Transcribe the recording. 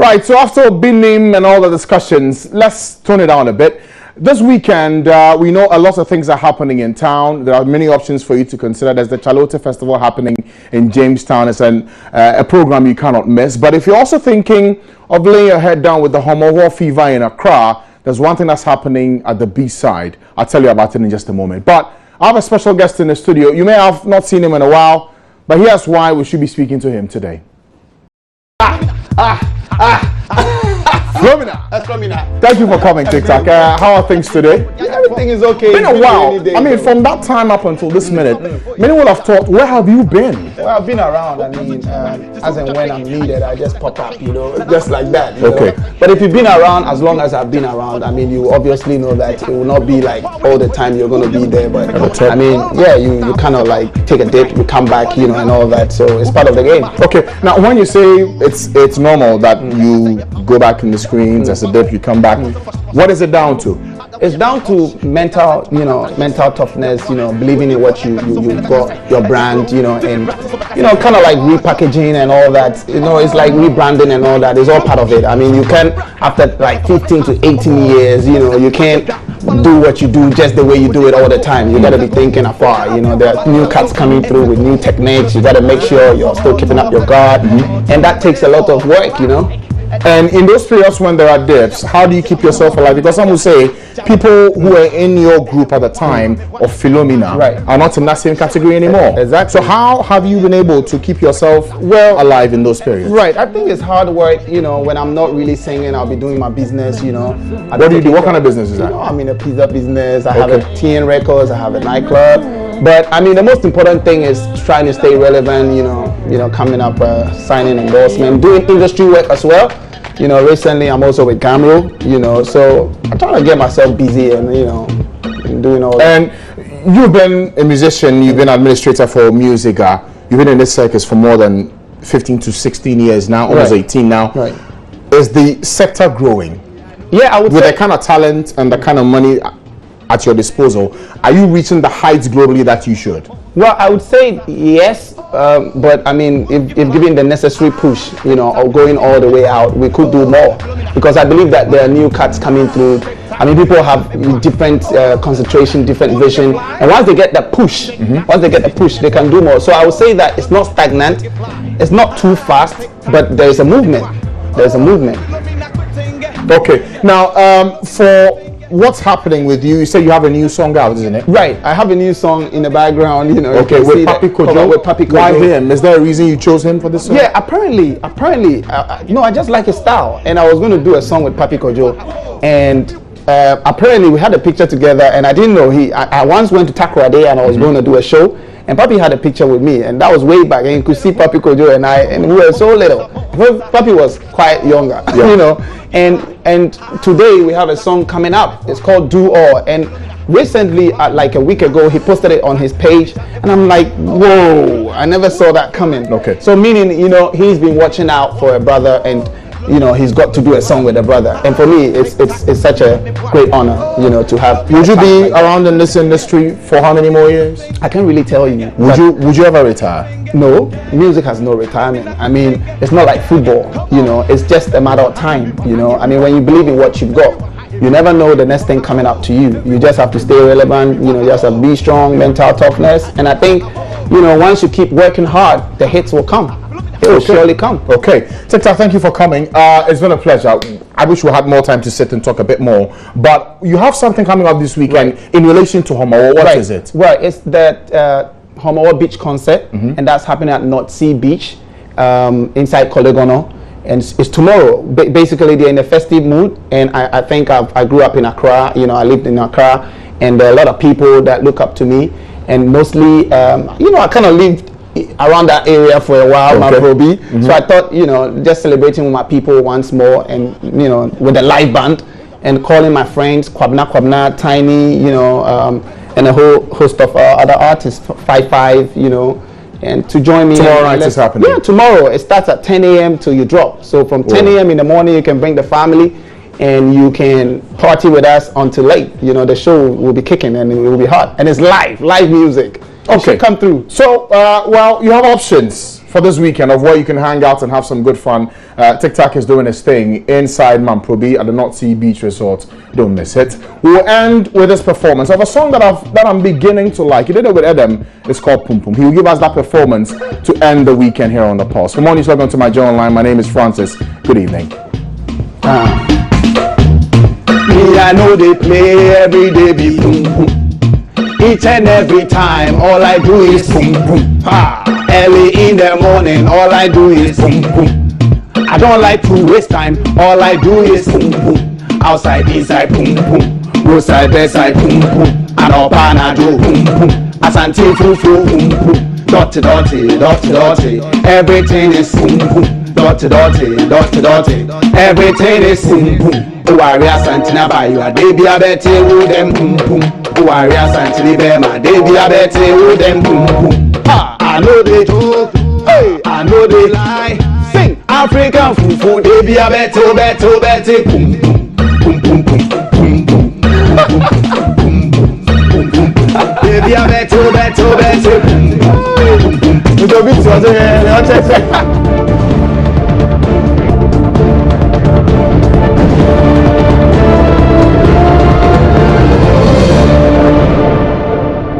Right, so after Binim and all the discussions, let's tone it down a bit. This weekend, we know a lot of things are happening in town. There are many options for you to consider. There's the Chalote Festival happening in Jamestown. It's a program you cannot miss. But if you're also thinking of laying your head down with the Homowo fever in Accra, there's one thing that's happening at the beach side. I'll tell you about it in just a moment. But I have a special guest in the studio. You may have not seen him in a while, but here's why we should be speaking to him today. Flomina. Thank you for coming, Tic Tac. How are things today? Everything is okay. Been a while. I mean, from that time up until this minute, many will have thought, where have you been? Well, I've been around. I mean, as and when I'm needed, I just pop up, just like that. Okay. But if you've been around, as long as I've been around, I mean, you obviously know that it will not be like all the time you're going to be there. But I mean, yeah, you kind of like take a dip, you come back, and all that. So it's part of the game. Okay. Now, when you say it's normal that you go back in the screens, as a dip, you come back, what is it down to? It's down to mental, mental toughness, believing in what you got, your brand, and, kind of like repackaging and all that, it's like rebranding and all that. It's all part of it. I mean, you can, after like 15 to 18 years, you can't do what you do just the way you do it all the time. You got to be thinking afar, there are new cuts coming through with new techniques. You got to make sure you're still keeping up your guard, and that takes a lot of work, And in those periods when there are dips, how do you keep yourself alive? Because some will say people who were in your group at the time of Philomena are not in that same category anymore. Exactly. So how have you been able to keep yourself alive in those periods? Right. I think it's hard work. When I'm not really singing, I'll be doing my business. What do you do? What kind of business is that? I'm in a pizza business. I have a TN Records. I have a nightclub. But I mean, the most important thing is trying to stay relevant. Coming up, signing endorsement, doing industry work as well. Recently I'm also with Gamro, so I'm trying to get myself busy and, doing all that. And you've been a musician, you've been administrator for music, you've been in this circus for more than 15 to 16 years now, almost 18 now. Right. Is the sector growing? Yeah, I would say. With the kind of talent and the kind of money at your disposal, are you reaching the heights globally that you should? Well, I would say yes, but I mean, if given the necessary push, or going all the way out, we could do more, because I believe that there are new cuts coming through. I mean, people have different concentration, different vision, and once they get the push, they can do more. So I would say that it's not stagnant, it's not too fast, but there is a movement. There's a movement. Okay. Now, for what's happening with you? You say you have a new song out, isn't it? Right. I have a new song in the background, Okay, with Papi Kojo. With Papi Kojo. Why him? Is there a reason you chose him for this song? Yeah, apparently, I just like his style, and I was going to do a song with Papi Kojo, and apparently we had a picture together, and I didn't know I once went to Takoradi and I was going to do a show, and Papi had a picture with me, and that was way back, and you could see Papi Kojo and I, and we were so little. Papi was quite younger, and today we have a song coming up. It's called Do All, and recently, like a week ago, he posted it on his page, and I'm like, whoa, I never saw that coming. Okay. So meaning, he's been watching out for a brother, and he's got to do a song with a brother, and for me, it's such a great honor, to have. Would you be around in this industry for how many more years? I can't really tell you. Would you ever retire? No, music has no retirement. I mean, it's not like football, it's just a matter of time, I mean, when you believe in what you've got, you never know the next thing coming up to you. You just have to stay relevant, you just have to be strong, mental toughness, and I think, once you keep working hard, the hits will come. It will surely come. Okay. Tic Tac, thank you for coming. It's been a pleasure. I wish we had more time to sit and talk a bit more. But you have something coming up this weekend in relation to Homowo. What is it? Well, it's that Homowo Beach Concert, and that's happening at North Sea Beach inside Kolegono. And it's tomorrow. Basically, they're in a festive mood. And I think I grew up in Accra. I lived in Accra. And there are a lot of people that look up to me. And mostly, I kind of lived around that area for a while, Maprobi. So I thought, just celebrating with my people once more, and with a live band, and calling my friends Kwabna, Tiny, and a whole host of other artists, 5, and to join me. Tomorrow night is happening. Yeah, tomorrow. It starts at 10 a.m. till you drop. So from 10 a.m. in the morning, you can bring the family, and you can party with us until late. The show will be kicking, and it will be hot, and it's live music. Okay, come through. So, you have options for this weekend of where you can hang out and have some good fun. Tic Tac is doing his thing inside Mamprobi at the North Sea Beach Resort. Don't miss it. We'll end with this performance of a song that I'm beginning to like. He did it with Adam. It's called Pum Pum. He will give us that performance to end the weekend here on The Pulse. For more news, log on to my journal line. My name is Francis. Good evening. Me, I know they play every day, be boom boom. Each and every time, all I do is boom boom. Early in the morning, all I do is boom boom. I don't like to waste time, all I do is boom boom. Outside, inside, boom boom. Roadside, bedside, boom boom. And up and I do boom boom. Asante fufu, boom boom. Dotty, dotty, dotty, dotty. Everything is boom boom. Dotty, dotty, dotty, dotty. Everything is boom boom. Oh, I real Santina by you, a baby, I bet you with them boom boom. Oh, I real Santini by my baby, I bet you with them boom boom. I know they joke, hey, I know they lie. Sing African fufu, baby, I bet you, bet you, bet you, boom boom, boom boom, boom boom, boom boom, boom boom. Baby, I bet you, bet you, bet you, boom boom, boom boom.